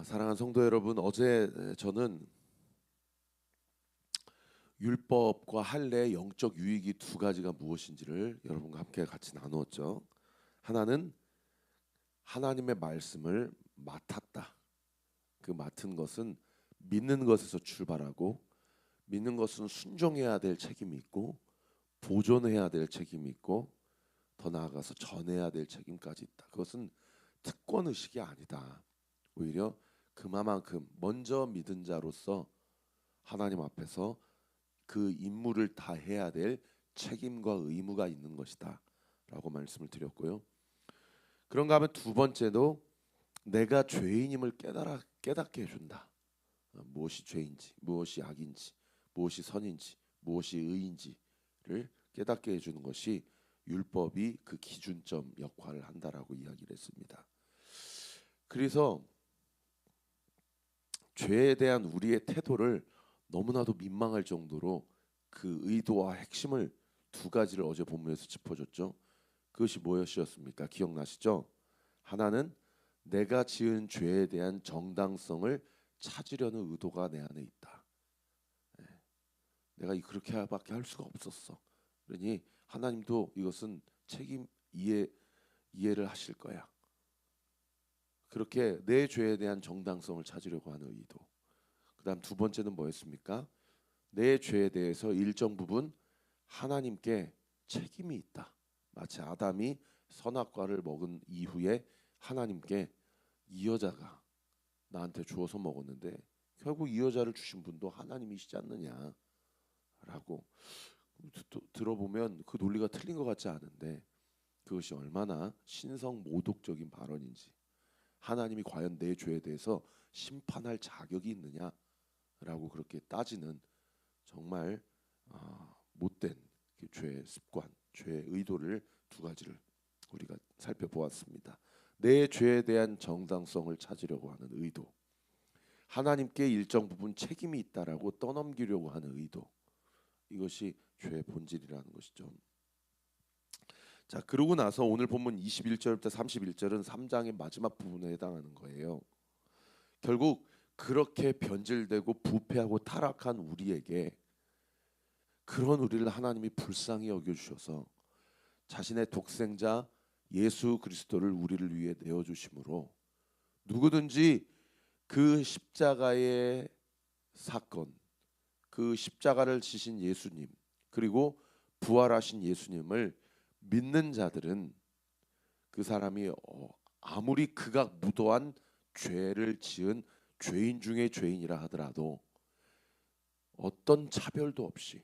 사랑하는 성도 여러분, 어제 저는 율법과 할례의 영적 유익이 두 가지가 무엇인지를 여러분과 함께 같이 나누었죠. 하나는 하나님의 말씀을 맡았다. 그 맡은 것은 믿는 것에서 출발하고, 믿는 것은 순종해야 될 책임이 있고, 보존해야 될 책임이 있고, 더 나아가서 전해야 될 책임까지 있다. 그것은 특권 의식이 아니다. 오히려 그만큼 먼저 믿은 자로서 하나님 앞에서 그 임무를 다해야 될 책임과 의무가 있는 것이다 라고 말씀을 드렸고요. 그런가 하면 두 번째도 내가 죄인임을 깨닫게 해준다. 무엇이 죄인지, 무엇이 악인지, 무엇이 선인지, 무엇이 의인지를 깨닫게 해주는 것이 율법이 그 기준점 역할을 한다라고 이야기를 했습니다. 그래서 죄에 대한 우리의 태도를 너무나도 민망할 정도로 그 의도와 핵심을 두 가지를 어제 본문에서 짚어줬죠. 그것이 무엇이었습니까? 기억나시죠? 하나는 내가 지은 죄에 대한 정당성을 찾으려는 의도가 내 안에 있다. 내가 그렇게밖에 할 수가 없었어. 그러니 하나님도 이것은 책임 이해를 하실 거야. 그렇게 내 죄에 대한 정당성을 찾으려고 하는 의도. 그다음 두 번째는 뭐였습니까? 내 죄에 대해서 일정 부분 하나님께 책임이 있다. 마치 아담이 선악과를 먹은 이후에 하나님께 이 여자가 나한테 주어서 먹었는데 결국 이 여자를 주신 분도 하나님이시지 않느냐라고 들어보면 그 논리가 틀린 것 같지 않은데 그것이 얼마나 신성모독적인 발언인지, 하나님이 과연 내 죄에 대해서 심판할 자격이 있느냐라고 그렇게 따지는 정말 못된 죄의 습관, 죄의 의도를 두 가지를 우리가 살펴보았습니다. 내 죄에 대한 정당성을 찾으려고 하는 의도, 하나님께 일정 부분 책임이 있다라고 떠넘기려고 하는 의도, 이것이 죄의 본질이라는 것이죠. 자, 그러고 나서 오늘 본문 21절부터 31절은 3장의 마지막 부분에 해당하는 거예요. 결국 그렇게 변질되고 부패하고 타락한 우리에게, 그런 우리를 하나님이 불쌍히 여겨주셔서 자신의 독생자 예수 그리스도를 우리를 위해 내어주심으로 누구든지 그 십자가의 사건, 그 십자가를 지신 예수님, 그리고 부활하신 예수님을 믿는 자들은 그 사람이 아무리 극악무도한 죄를 지은 죄인 중에 죄인이라 하더라도 어떤 차별도 없이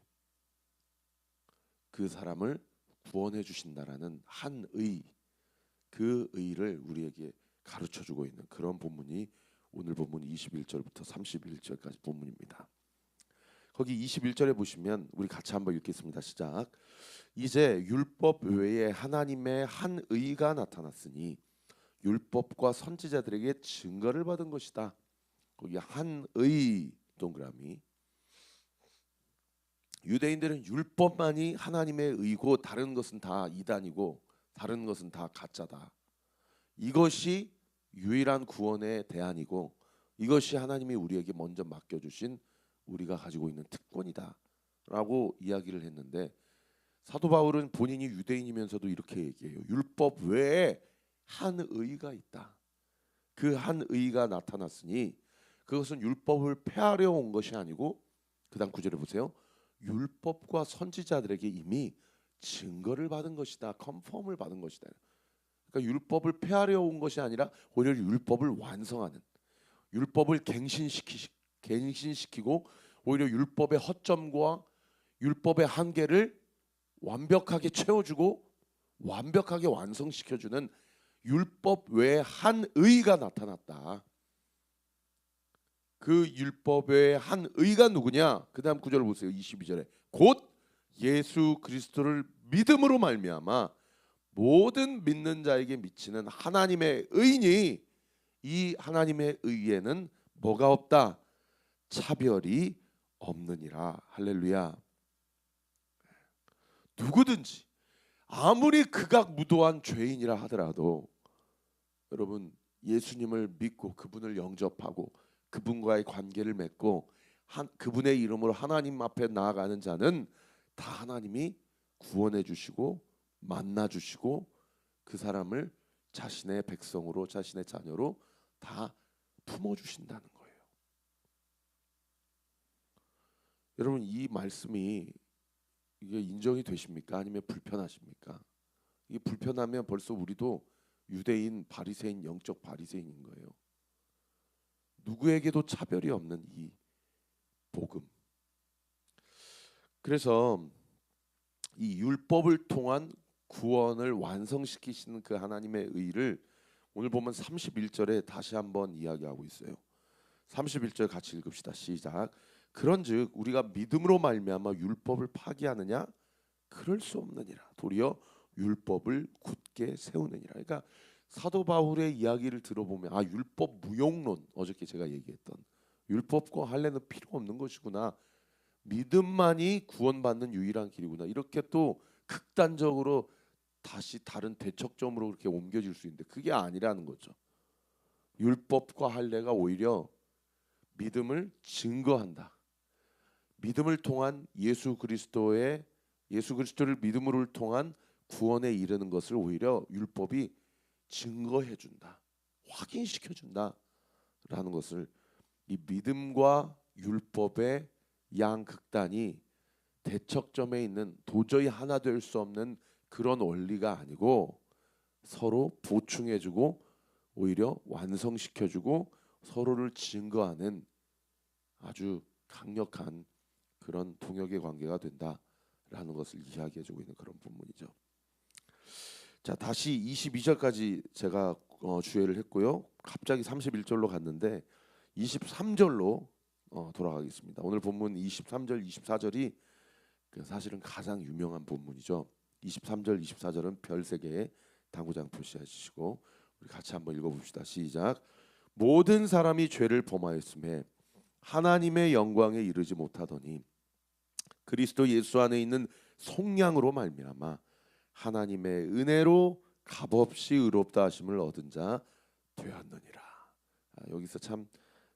그 사람을 구원해 주신다라는 한 의, 그 의를 우리에게 가르쳐주고 있는 그런 본문이 오늘 본문 21절부터 31절까지 본문입니다. 거기 21절에 보시면 우리 같이 한번 읽겠습니다. 시작. 이제 율법 외에 하나님의 한 의가 나타났으니 율법과 선지자들에게 증거를 받은 것이다. 거기 한 의 동그라미. 유대인들은 율법만이 하나님의 의고 다른 것은 다 이단이고 다른 것은 다 가짜다. 이것이 유일한 구원의 대안이고 이것이 하나님이 우리에게 먼저 맡겨주신 우리가 가지고 있는 특권이다 라고 이야기를 했는데, 사도 바울은 본인이 유대인이면서도 이렇게 얘기해요. 율법 외에 한 의가 있다. 그 한 의가 나타났으니 그것은 율법을 폐하려 온 것이 아니고, 그 다음 구절에 보세요. 율법과 선지자들에게 이미 증거를 받은 것이다. 컨펌을 받은 것이다. 그러니까 율법을 폐하려 온 것이 아니라 오히려 율법을 완성하는, 율법을 갱신시키고 오히려 율법의 허점과 율법의 한계를 완벽하게 채워주고 완벽하게 완성시켜주는 율법 외에 한 의가 나타났다. 그 율법 외에 한 의가 누구냐? 그 다음 구절을 보세요. 22절에 곧 예수 그리스도를 믿음으로 말미암아 모든 믿는 자에게 미치는 하나님의 의니, 이 하나님의 의에는 뭐가 없다? 차별이 없느니라. 할렐루야. 누구든지 아무리 극악무도한 죄인이라 하더라도 여러분, 예수님을 믿고 그분을 영접하고 그분과의 관계를 맺고 그분의 이름으로 하나님 앞에 나아가는 자는 다 하나님이 구원해 주시고 만나 주시고 그 사람을 자신의 백성으로 자신의 자녀로 다 품어 주신다는 거예요. 여러분, 이 말씀이 이게 인정이 되십니까? 아니면 불편하십니까? 이게 불편하면 벌써 우리도 유대인, 바리새인, 영적 바리새인인 거예요. 누구에게도 차별이 없는 이 복음. 그래서 이 율법을 통한 구원을 완성시키시는 그 하나님의 의를 오늘 보면 31절에 다시 한번 이야기하고 있어요. 31절 같이 읽읍시다. 시작. 그런즉 우리가 믿음으로 말미암아 율법을 파기하느냐? 그럴 수 없느니라. 도리어 율법을 굳게 세우느니라. 그러니까 사도 바울의 이야기를 들어보면 율법 무용론, 어저께 제가 얘기했던 율법과 할례는 필요 없는 것이구나. 믿음만이 구원받는 유일한 길이구나. 이렇게 또 극단적으로 다시 다른 대척점으로 그렇게 옮겨질 수 있는데 그게 아니라는 거죠. 율법과 할례가 오히려 믿음을 증거한다. 믿음을 통한 예수 그리스도를 믿음으로 통한 구원에 이르는 것을 오히려 율법이 증거해 준다. 확인시켜 준다라는 것을, 이 믿음과 율법의 양극단이 대척점에 있는 도저히 하나 될 수 없는 그런 원리가 아니고 서로 보충해 주고 오히려 완성시켜 주고 서로를 증거하는 아주 강력한 그런 동역의 관계가 된다라는 것을 이야기해 주고 있는 그런 본문이죠. 자, 다시 22절까지 제가 주의를 했고요. 갑자기 31절로 갔는데 23절로 돌아가겠습니다. 오늘 본문 23절, 24절이 사실은 가장 유명한 본문이죠. 23절, 24절은 별 3개의 당구장 표시해 주시고 우리 같이 한번 읽어봅시다. 시작. 모든 사람이 죄를 범하였음에 하나님의 영광에 이르지 못하더니 그리스도 예수 안에 있는 속량으로 말미암아 하나님의 은혜로 값없이 의롭다 하심을 얻은 자 되었느니라. 여기서 참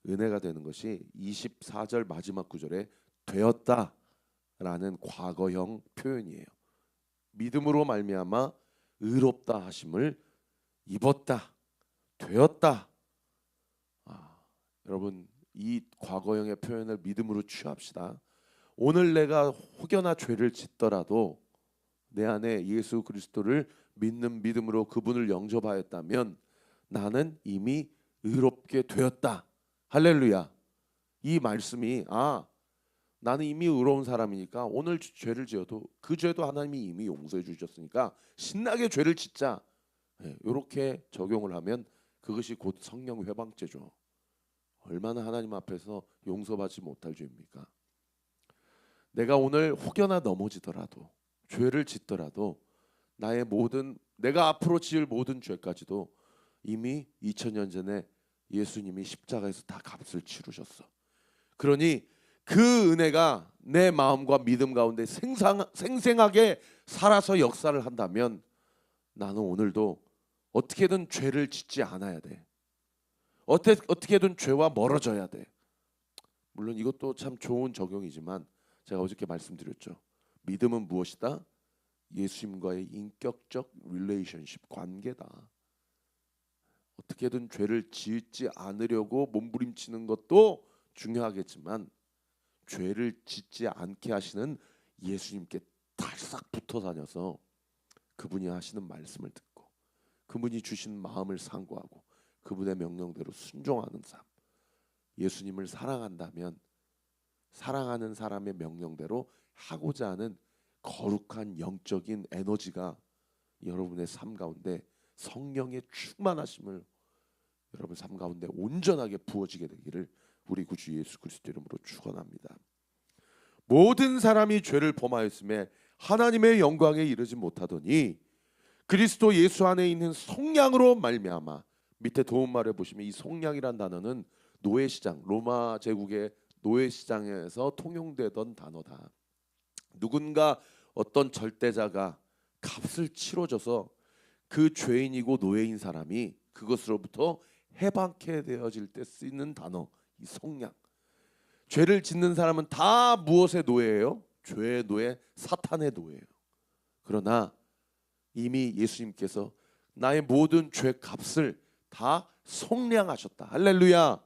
은혜가 되는 것이 24절 마지막 구절에 되었다라는 과거형 표현이에요. 믿음으로 말미암아 의롭다 하심을 입었다, 되었다. 여러분, 이 과거형의 표현을 믿음으로 취합시다. 오늘 내가 혹여나 죄를 짓더라도 내 안에 예수 그리스도를 믿는 믿음으로 그분을 영접하였다면 나는 이미 의롭게 되었다. 할렐루야. 이 말씀이 나는 이미 의로운 사람이니까 오늘 죄를 지어도 그 죄도 하나님이 이미 용서해 주셨으니까 신나게 죄를 짓자. 이렇게 적용을 하면 그것이 곧 성령 회방죄죠. 얼마나 하나님 앞에서 용서받지 못할 죄입니까? 내가 오늘 혹여나 넘어지더라도 죄를 짓더라도 내가 앞으로 지을 모든 죄까지도 이미 2000년 전에 예수님이 십자가에서 다 값을 치르셨어. 그러니 그 은혜가 내 마음과 믿음 가운데 생생하게 살아서 역사를 한다면 나는 오늘도 어떻게든 죄를 짓지 않아야 돼. 어떻게든 죄와 멀어져야 돼. 물론 이것도 참 좋은 적용이지만 제가 어저께 말씀드렸죠. 믿음은 무엇이다? 예수님과의 인격적 릴레이션십, 관계다. 어떻게든 죄를 짓지 않으려고 몸부림치는 것도 중요하겠지만 죄를 짓지 않게 하시는 예수님께 달싹 붙어 다녀서 그분이 하시는 말씀을 듣고 그분이 주신 마음을 상고하고 그분의 명령대로 순종하는 삶. 예수님을 사랑한다면 사랑하는 사람의 명령대로 하고자 하는 거룩한 영적인 에너지가 여러분의 삶 가운데 성령의 충만하심을 여러분 삶 가운데 온전하게 부어지게 되기를 우리 구주 예수 그리스도 이름으로 축원합니다. 모든 사람이 죄를 범하였음에 하나님의 영광에 이르지 못하더니 그리스도 예수 안에 있는 속량으로 말미암아, 밑에 도움말에 보시면 이 속량이란 단어는 노예시장, 로마 제국의 노예시장에서 통용되던 단어다. 누군가 어떤 절대자가 값을 치러줘서 그 죄인이고 노예인 사람이 그것으로부터 해방케 되어질 때 쓰이는 단어, 이 성량. 죄를 짓는 사람은 다 무엇의 노예예요? 죄의 노예, 사탄의 노예예요. 그러나 이미 예수님께서 나의 모든 죄 값을 다 속량하셨다. 할렐루야.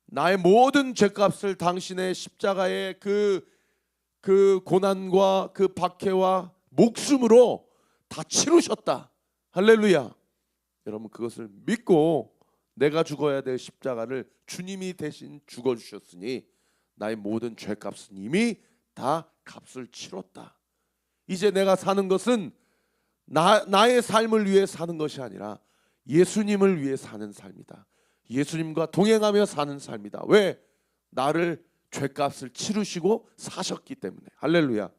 나의 모든 죄값을 당신의 십자가의 그 고난과 그 박해와 목숨으로 다 치르셨다. 할렐루야. 여러분 그것을 믿고 내가 죽어야 될 십자가를 주님이 대신 죽어주셨으니 나의 모든 죄값은 이미 다 값을 치렀다. 이제 내가 사는 것은 나의 삶을 위해 사는 것이 아니라 예수님을 위해 사는 삶이다. 예수님과 동행하며 사는 삶이다. 왜? 나를 죄값을 치르시고 사셨기 때문에. 할렐루야.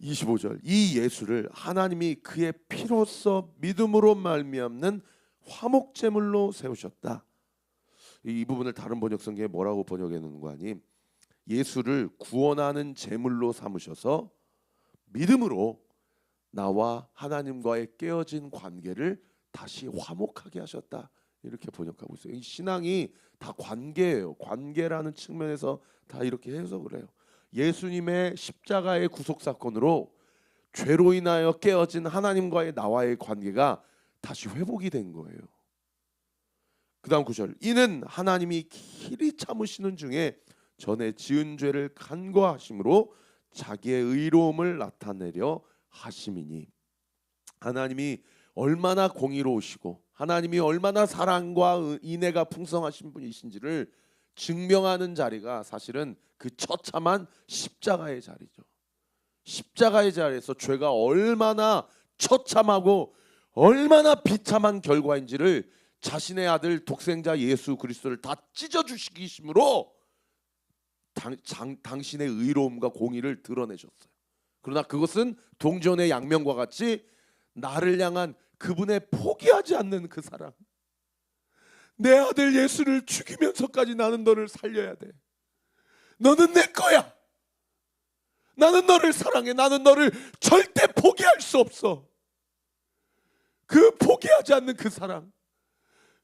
25절, 이 예수를 하나님이 그의 피로써 믿음으로 말미암는 화목제물로 세우셨다. 이 부분을 다른 번역 성경에 뭐라고 번역했는가 하니, 예수를 구원하는 제물로 삼으셔서 믿음으로 나와 하나님과의 깨어진 관계를 다시 화목하게 하셨다. 이렇게 번역하고 있어요. 이 신앙이 다 관계예요. 관계라는 측면에서 다 이렇게 해석을 해요. 예수님의 십자가의 구속 사건으로 죄로 인하여 깨어진 하나님과의 나와의 관계가 다시 회복이 된 거예요. 그 다음 9절, 이는 하나님이 길이 참으시는 중에 전에 지은 죄를 간과하심으로 자기의 의로움을 나타내려 하심이니. 하나님이 얼마나 공의로우시고 하나님이 얼마나 사랑과 인애가 풍성하신 분이신지를 증명하는 자리가 사실은 그 처참한 십자가의 자리죠. 십자가의 자리에서 죄가 얼마나 처참하고 얼마나 비참한 결과인지를 자신의 아들 독생자 예수 그리스도를 다 찢어주시기심으로 당신의 의로움과 공의를 드러내셨어요. 그러나 그것은 동전의 양면과 같이 나를 향한 그분의 포기하지 않는 그 사랑. 내 아들 예수를 죽이면서까지 나는 너를 살려야 돼. 너는 내 거야. 나는 너를 사랑해. 나는 너를 절대 포기할 수 없어. 그 포기하지 않는 그 사랑.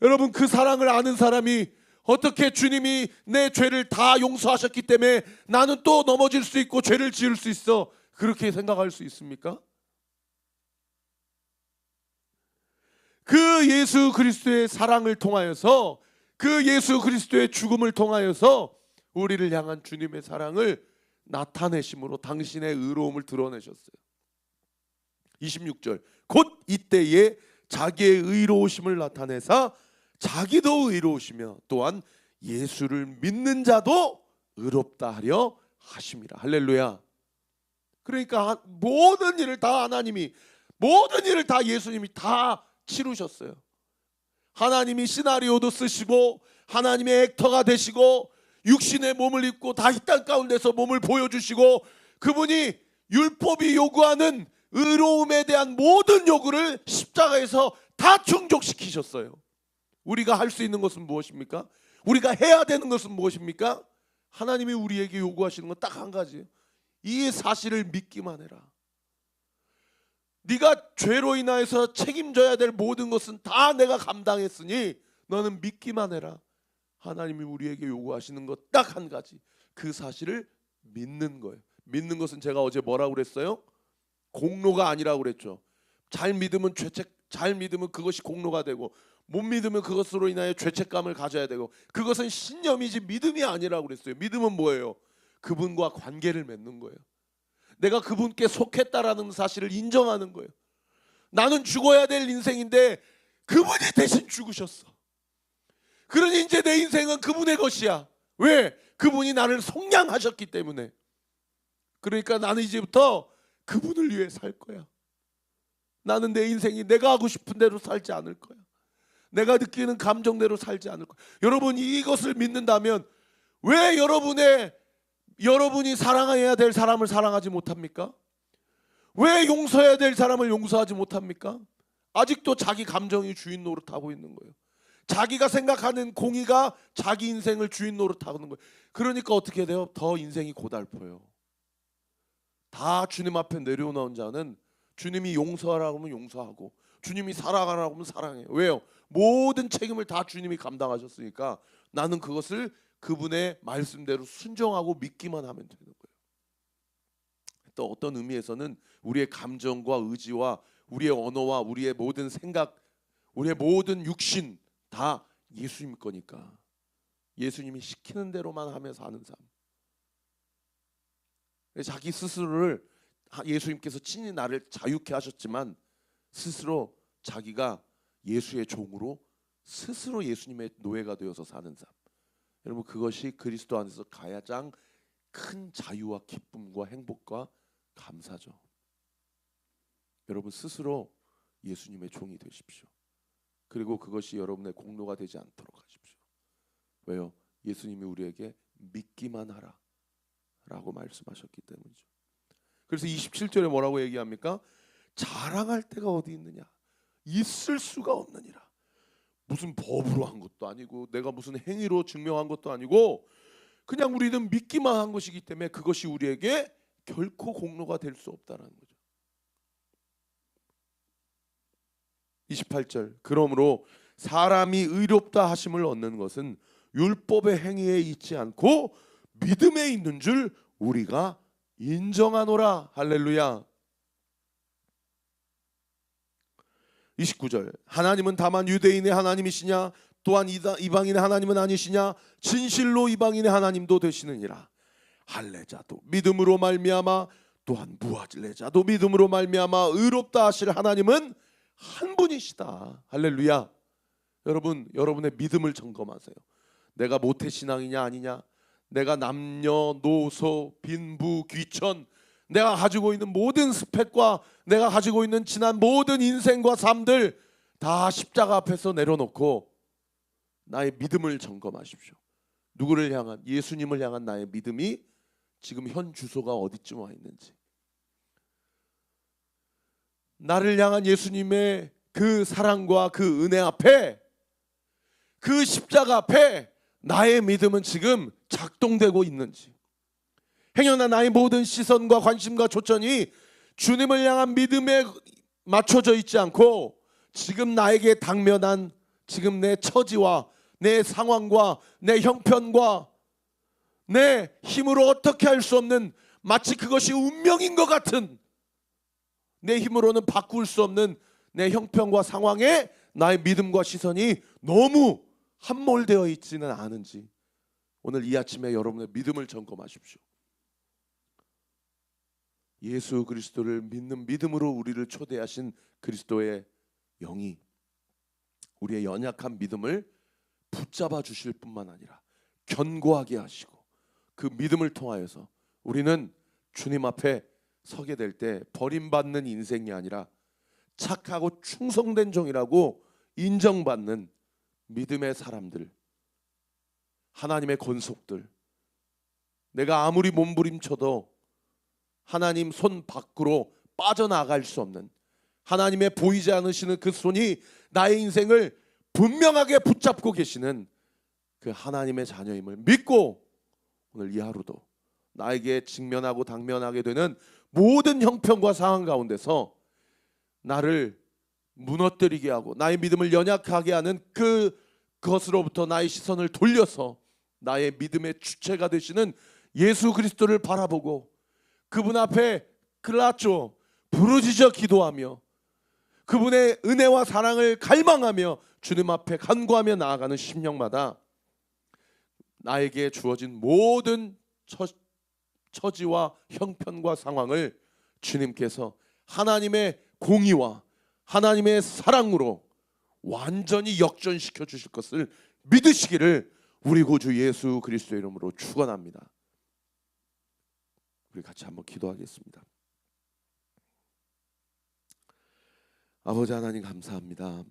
여러분, 그 사랑을 아는 사람이 어떻게 주님이 내 죄를 다 용서하셨기 때문에 나는 또 넘어질 수 있고 죄를 지을 수 있어, 그렇게 생각할 수 있습니까? 그 예수 그리스도의 사랑을 통하여서, 그 예수 그리스도의 죽음을 통하여서 우리를 향한 주님의 사랑을 나타내심으로 당신의 의로움을 드러내셨어요. 26절, 곧 이때에 자기의 의로우심을 나타내사 자기도 의로우시며 또한 예수를 믿는 자도 의롭다 하려 하심이라. 할렐루야. 그러니까 모든 일을 다 하나님이, 모든 일을 다 예수님이 다 치르셨어요. 하나님이 시나리오도 쓰시고 하나님의 액터가 되시고 육신의 몸을 입고 다 이 땅 가운데서 몸을 보여주시고, 그분이 율법이 요구하는 의로움에 대한 모든 요구를 십자가에서 다 충족시키셨어요. 우리가 할 수 있는 것은 무엇입니까? 우리가 해야 되는 것은 무엇입니까? 하나님이 우리에게 요구하시는 건 딱 한 가지예요. 이 사실을 믿기만 해라. 네가 죄로 인하여서 책임져야 될 모든 것은 다 내가 감당했으니 너는 믿기만 해라. 하나님이 우리에게 요구하시는 것 딱 한 가지, 그 사실을 믿는 거예요. 믿는 것은 제가 어제 뭐라고 그랬어요? 공로가 아니라고 그랬죠. 잘 믿으면 잘 믿으면 그것이 공로가 되고, 못 믿으면 그것으로 인하여 죄책감을 가져야 되고, 그것은 신념이지 믿음이 아니라고 그랬어요. 믿음은 뭐예요? 그분과 관계를 맺는 거예요. 내가 그분께 속했다라는 사실을 인정하는 거예요. 나는 죽어야 될 인생인데 그분이 대신 죽으셨어. 그러니 이제 내 인생은 그분의 것이야. 왜? 그분이 나를 속량하셨기 때문에. 그러니까 나는 이제부터 그분을 위해 살 거야. 나는 내 인생이 내가 하고 싶은 대로 살지 않을 거야. 내가 느끼는 감정대로 살지 않을 거야. 여러분이 이것을 믿는다면 왜 여러분이 사랑해야 될 사람을 사랑하지 못합니까? 왜 용서해야 될 사람을 용서하지 못합니까? 아직도 자기 감정이 주인 노릇하고 있는 거예요. 자기가 생각하는 공의가 자기 인생을 주인 노릇하고 있는 거예요. 그러니까 어떻게 돼요? 더 인생이 고달퍼요. 다 주님 앞에 내려놓은 자는 주님이 용서하라고 하면 용서하고, 주님이 사랑하라고 하면 사랑해요. 왜요? 모든 책임을 다 주님이 감당하셨으니까 나는 그것을 그분의 말씀대로 순종하고 믿기만 하면 되는 거예요. 또 어떤 의미에서는 우리의 감정과 의지와 우리의 언어와 우리의 모든 생각, 우리의 모든 육신 다 예수님 거니까 예수님이 시키는 대로만 하며 사는 삶. 자기 스스로를 예수님께서 친히 나를 자유케 하셨지만 스스로 자기가 예수의 종으로 스스로 예수님의 노예가 되어서 사는 삶. 여러분 그것이 그리스도 안에서 가장 큰 자유와 기쁨과 행복과 감사죠. 여러분 스스로 예수님의 종이 되십시오. 그리고 그것이 여러분의 공로가 되지 않도록 하십시오. 왜요? 예수님이 우리에게 믿기만 하라 라고 말씀하셨기 때문이죠. 그래서 27절에 뭐라고 얘기합니까? 자랑할 데가 어디 있느냐? 있을 수가 없느니라. 무슨 법으로 한 것도 아니고 내가 무슨 행위로 증명한 것도 아니고 그냥 우리는 믿기만 한 것이기 때문에 그것이 우리에게 결코 공로가 될 수 없다라는 거죠. 28절 그러므로 사람이 의롭다 하심을 얻는 것은 율법의 행위에 있지 않고 믿음에 있는 줄 우리가 인정하노라. 할렐루야. 29절 하나님은 다만 유대인의 하나님이시냐 또한 이방인의 하나님은 아니시냐 진실로 이방인의 하나님도 되시느니라. 할례자도 믿음으로 말미암아 또한 무할례자도 믿음으로 말미암아 의롭다 하실 하나님은 한 분이시다. 할렐루야. 여러분 여러분의 믿음을 점검하세요. 내가 모태신앙이냐 아니냐, 내가 남녀노소 빈부 귀천 내가 가지고 있는 모든 스펙과 내가 가지고 있는 지난 모든 인생과 삶들 다 십자가 앞에서 내려놓고 나의 믿음을 점검하십시오. 누구를 향한? 예수님을 향한 나의 믿음이 지금 현 주소가 어디쯤 와 있는지, 나를 향한 예수님의 그 사랑과 그 은혜 앞에, 그 십자가 앞에 나의 믿음은 지금 작동되고 있는지, 행여나 나의 모든 시선과 관심과 초점이 주님을 향한 믿음에 맞춰져 있지 않고 지금 나에게 당면한 지금 내 처지와 내 상황과 내 형편과 내 힘으로 어떻게 할 수 없는, 마치 그것이 운명인 것 같은, 내 힘으로는 바꿀 수 없는 내 형편과 상황에 나의 믿음과 시선이 너무 함몰되어 있지는 않은지 오늘 이 아침에 여러분의 믿음을 점검하십시오. 예수 그리스도를 믿는 믿음으로 우리를 초대하신 그리스도의 영이 우리의 연약한 믿음을 붙잡아 주실 뿐만 아니라 견고하게 하시고 그 믿음을 통하여서 우리는 주님 앞에 서게 될 때 버림받는 인생이 아니라 착하고 충성된 종이라고 인정받는 믿음의 사람들, 하나님의 권속들, 내가 아무리 몸부림쳐도 하나님 손 밖으로 빠져나갈 수 없는, 하나님의 보이지 않으시는 그 손이 나의 인생을 분명하게 붙잡고 계시는 그 하나님의 자녀임을 믿고 오늘 이 하루도 나에게 직면하고 당면하게 되는 모든 형편과 상황 가운데서 나를 무너뜨리게 하고 나의 믿음을 연약하게 하는 그것으로부터 나의 시선을 돌려서 나의 믿음의 주체가 되시는 예수 그리스도를 바라보고 그분 앞에 클라쪼 부르짖어 기도하며 그분의 은혜와 사랑을 갈망하며 주님 앞에 간구하며 나아가는 심령마다 나에게 주어진 모든 처지와 형편과 상황을 주님께서 하나님의 공의와 하나님의 사랑으로 완전히 역전시켜 주실 것을 믿으시기를 우리 구주 예수 그리스도의 이름으로 축원합니다. 우리 같이 한번 기도하겠습니다. 아버지 하나님 감사합니다.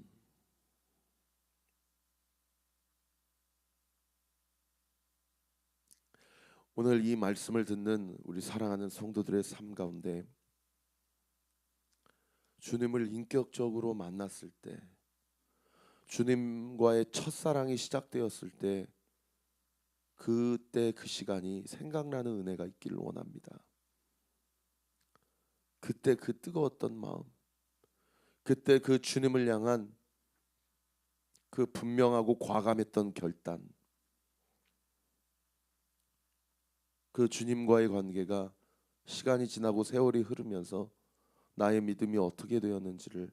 오늘 이 말씀을 듣는 우리 사랑하는 성도들의 삶 가운데 주님을 인격적으로 만났을 때, 주님과의 첫사랑이 시작되었을 때 그때 그 시간이 생각나는 은혜가 있기를 원합니다. 그때 그 뜨거웠던 마음, 그때 그 주님을 향한 그 분명하고 과감했던 결단, 그 주님과의 관계가 시간이 지나고 세월이 흐르면서 나의 믿음이 어떻게 되었는지를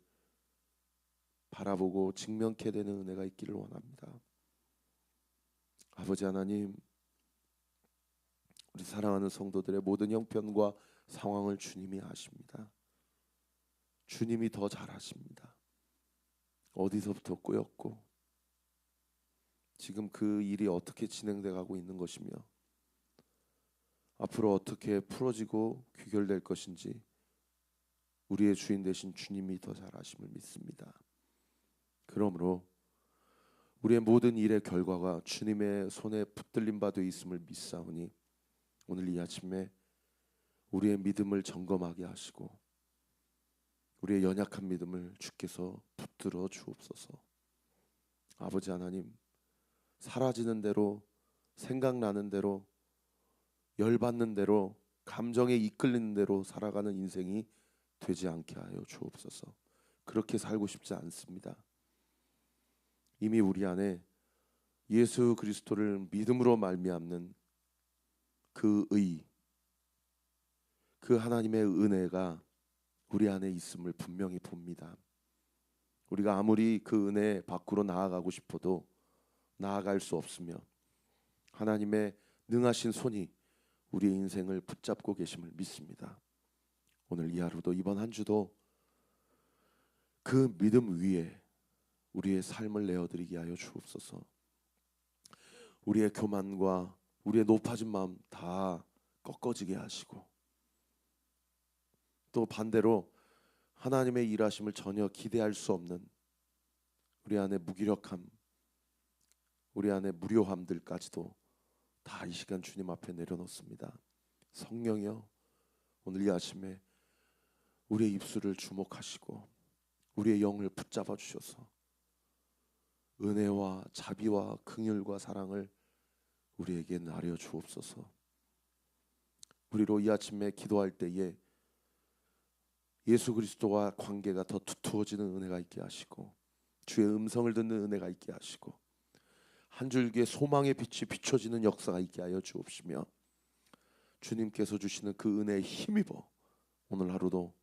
바라보고 직면케 되는 은혜가 있기를 원합니다. 아버지 하나님, 우리 사랑하는 성도들의 모든 형편과 상황을 주님이 아십니다. 주님이 더 잘 아십니다. 어디서부터 꼬였고 지금 그 일이 어떻게 진행돼 가고 있는 것이며 앞으로 어떻게 풀어지고 귀결될 것인지 우리의 주인 되신 주님이 더 잘 아심을 믿습니다. 그러므로 우리의 모든 일의 결과가 주님의 손에 붙들림 바 되어 있음을 믿사오니 오늘 이 아침에 우리의 믿음을 점검하게 하시고 우리의 연약한 믿음을 주께서 붙들어 주옵소서. 아버지 하나님, 사라지는 대로, 생각나는 대로, 열받는 대로, 감정에 이끌리는 대로 살아가는 인생이 되지 않게 하여 주옵소서. 그렇게 살고 싶지 않습니다. 이미 우리 안에 예수 그리스도를 믿음으로 말미암는 그 의, 그 하나님의 은혜가 우리 안에 있음을 분명히 봅니다. 우리가 아무리 그 은혜 밖으로 나아가고 싶어도 나아갈 수 없으며 하나님의 능하신 손이 우리의 인생을 붙잡고 계심을 믿습니다. 오늘 이 하루도 이번 한 주도 그 믿음 위에 우리의 삶을 내어드리게 하여 주옵소서. 우리의 교만과 우리의 높아진 마음 다 꺾어지게 하시고 또 반대로 하나님의 일하심을 전혀 기대할 수 없는 우리 안에 무기력함, 우리 안에 무료함들까지도 다 이 시간 주님 앞에 내려놓습니다. 성령이여, 오늘 이 아침에 우리의 입술을 주목하시고 우리의 영을 붙잡아 주셔서 은혜와 자비와 긍휼과 사랑을 우리에게 나려 주옵소서. 우리로 이 아침에 기도할 때에 예수 그리스도와 관계가 더 두터워지는 은혜가 있게 하시고 주의 음성을 듣는 은혜가 있게 하시고 한 줄기의 소망의 빛이 비춰지는 역사가 있게 하여 주옵시며 주님께서 주시는 그 은혜에 힘입어 오늘 하루도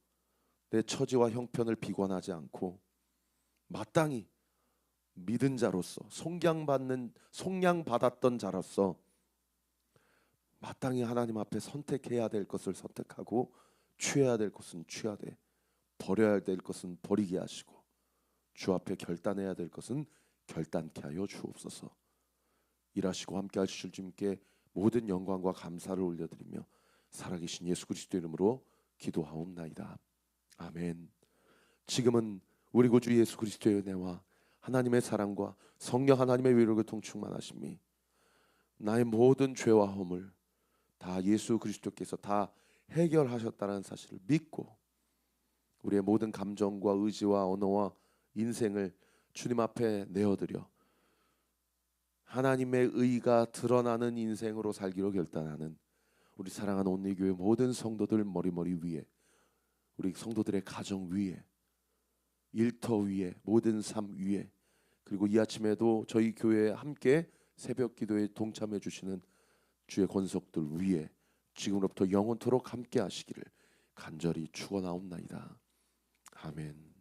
내 처지와 형편을 비관하지 않고 마땅히 믿은 자로서 속량받았던 자로서 마땅히 하나님 앞에 선택해야 될 것을 선택하고 취해야 될 것은 취하되 버려야 될 것은 버리게 하시고 주 앞에 결단해야 될 것은 결단케 하여 주옵소서. 일하시고 함께 하실 주님께 모든 영광과 감사를 올려드리며 살아계신 예수 그리스도 이름으로 기도하옵나이다. 아멘. 지금은 우리 구주 예수 그리스도의 은혜와 하나님의 사랑과 성령 하나님의 위로를 통충만하심이 나의 모든 죄와 허물 다 예수 그리스도께서 다 해결하셨다는 사실을 믿고 우리의 모든 감정과 의지와 언어와 인생을 주님 앞에 내어드려 하나님의 의가 드러나는 인생으로 살기로 결단하는 우리 사랑하는 온리교회 모든 성도들 머리 위에 우리 성도들의 가정 위에 일터 위에 모든 삶 위에 그리고 이 아침에도 저희 교회에 함께 새벽 기도에 동참해 주시는 주의 권속들 위에 지금부터 영원토록 함께 하시기를 간절히 축원하옵나이다. 아멘.